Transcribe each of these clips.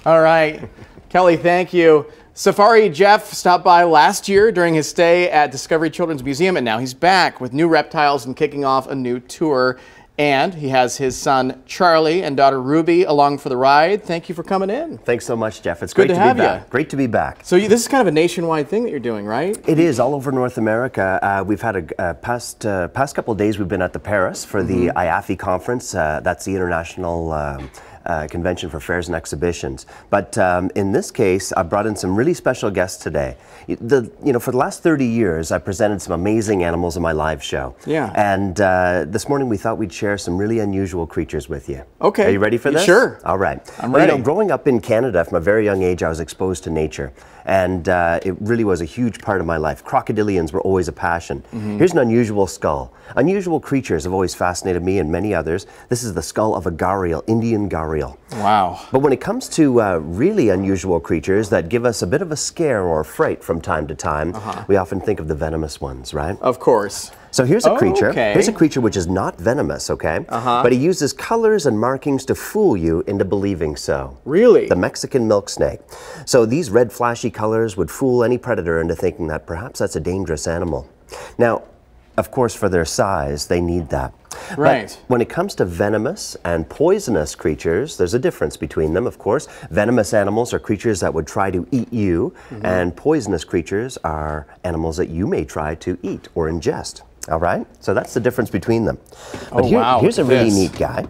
All right. Kelly, thank you. Safari Jeff stopped by last year during his stay at Discovery Children's Museum, and now he's back with new reptiles and kicking off a new tour. And he has his son Charlie and daughter Ruby along for the ride. Thank you for coming in. Than's so much, Jeff. It's good great to be have back. you. Great to be back. So this is kind of a nationwide thing that you're doing, right? It is all over North America. We've had a past couple of days. We've been at the Paris for the IAFE conference. That's the International Convention for Fairs and Exhibitions. But in this case, I brought in some really special guests today. For the last 30 years, I presented some amazing animals in my live show. Yeah. And this morning we thought we'd share some really unusual creatures with you. Okay. Are you ready for this? Sure. All right. I'm ready. Growing up in Canada from a very young age, I was exposed to nature. And it really was a huge part of my life. Crocodilians were always a passion. Here's an unusual skull. Unusual creatures have always fascinated me and many others. This is the skull of a gharial, Indian gharial. Wow. But when it comes to really unusual creatures that give us a bit of a scare or fright from time to time, we often think of the venomous ones, right? Of course. So here's a creature. Okay. Here's a creature which is not venomous, okay? But he uses colors and markings to fool you into believing so. Really? The Mexican milk snake. So these red flashy colors would fool any predator into thinking that perhaps that's a dangerous animal. Now, of course, for their size, they need that. Right. But when it comes to venomous and poisonous creatures, there's a difference between them, of course. Venomous animals are creatures that would try to eat you, and poisonous creatures are animals that you may try to eat or ingest. All right? So that's the difference between them. But here's a really neat guy.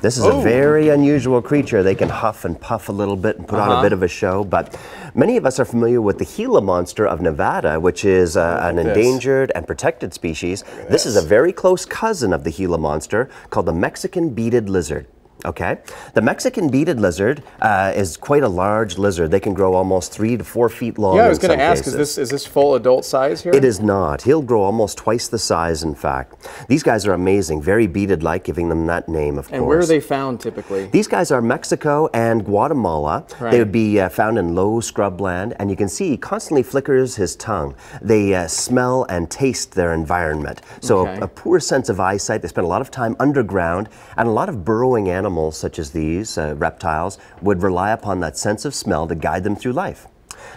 This is a very unusual creature. They can huff and puff a little bit and put on a bit of a show, but many of us are familiar with the Gila monster of Nevada, which is an endangered and protected species. This is a very close cousin of the Gila monster called the Mexican beaded lizard. Okay, the Mexican beaded lizard is quite a large lizard. They can grow almost 3 to 4 feet long. Yeah, I was going to ask, is this full adult size here? It is not. He'll grow almost twice the size, in fact. These guys are amazing, very beaded-like, giving them that name, of course. And where are they found typically? These guys are Mexico and Guatemala. Right. They would be found in low scrubland, and you can see he constantly flickers his tongue. They smell and taste their environment. So a poor sense of eyesight. They spend a lot of time underground, and a lot of burrowing animals such as these reptiles would rely upon that sense of smell to guide them through life.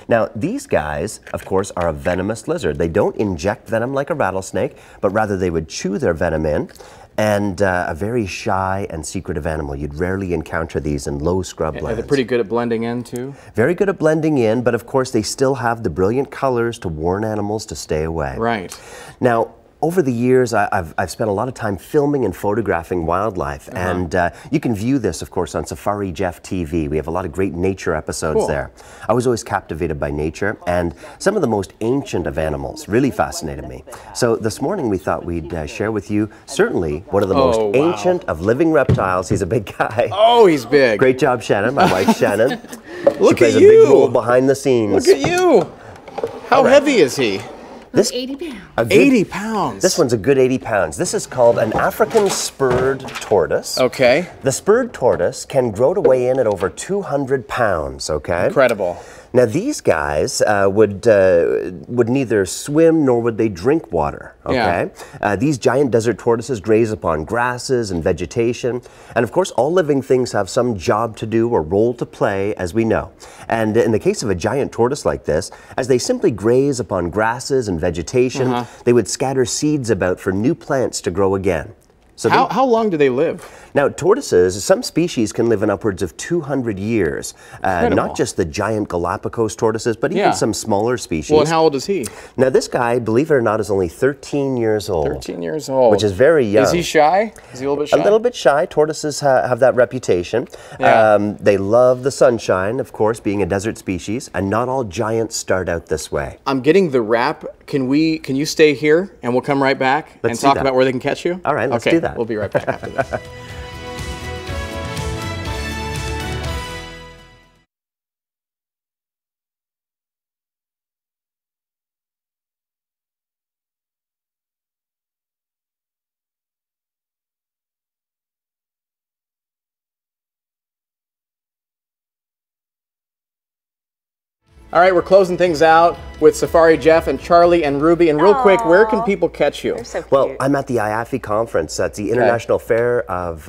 Now, these guys, of course, are a venomous lizard. They don't inject venom like a rattlesnake, but rather they would chew their venom in, and a very shy and secretive animal. You'd rarely encounter these in low scrublands. They're pretty good at blending in, too? Very good at blending in, but of course they still have the brilliant colors to warn animals to stay away. Right. Now, over the years, I've spent a lot of time filming and photographing wildlife, and you can view this, of course, on Safari Jeff TV. We have a lot of great nature episodes there. I was always captivated by nature, and some of the most ancient of animals really fascinated me. So this morning we thought we'd share with you certainly one of the most ancient of living reptiles. He's a big guy. Oh, he's big. Great job, Shannon, my wife Shannon. Look she plays at a you. big role behind the scenes. Look at you. How heavy is he? This 80 pounds. 80 pounds. This one's a good 80 pounds. This is called an African spurred tortoise. Okay. The spurred tortoise can grow to weigh in at over 200 pounds, okay? Incredible. Now these guys would neither swim nor would they drink water, okay? These giant desert tortoises graze upon grasses and vegetation. And of course, all living things have some job to do or role to play, as we know. And in the case of a giant tortoise like this, as they simply graze upon grasses and vegetation, they would scatter seeds about for new plants to grow again. So how long do they live? Now, tortoises, some species can live in upwards of 200 years. Not just the giant Galapagos tortoises, but even some smaller species. Well, and how old is he? Now, this guy, believe it or not, is only 13 years old. 13 years old. Which is very young. Is he shy? Is he a little bit shy? A little bit shy. Tortoises have that reputation. They love the sunshine, of course, being a desert species, and not all giants start out this way. I'm getting the wrap. Can you stay here and we'll come right back and talk about where they can catch you? All right, let's do that. We'll be right back after this. All right, we're closing things out with Safari Jeff and Charlie and Ruby. And real quick, where can people catch you? They're so cute. Well, I'm at the IAFE conference. That's the International Fair of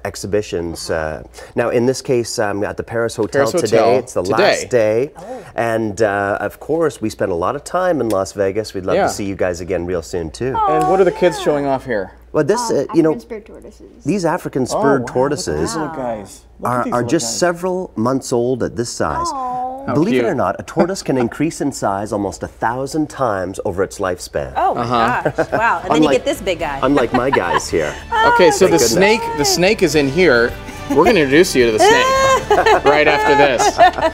Exhibitions. Now, in this case, I'm at the Paris Hotel today. It's the last day. And of course, we spent a lot of time in Las Vegas. We'd love to see you guys again real soon, too. And what are the kids showing off here? Well, this, you know, spurred tortoises. these African spurred tortoises are just several months old at this size. Believe it or not, a tortoise can increase in size almost 1,000 times over its lifespan. Oh my gosh! Wow! And then you get this big guy. Unlike my guys here. Okay, so the snake is in here. We're going to introduce you to the snake right after this.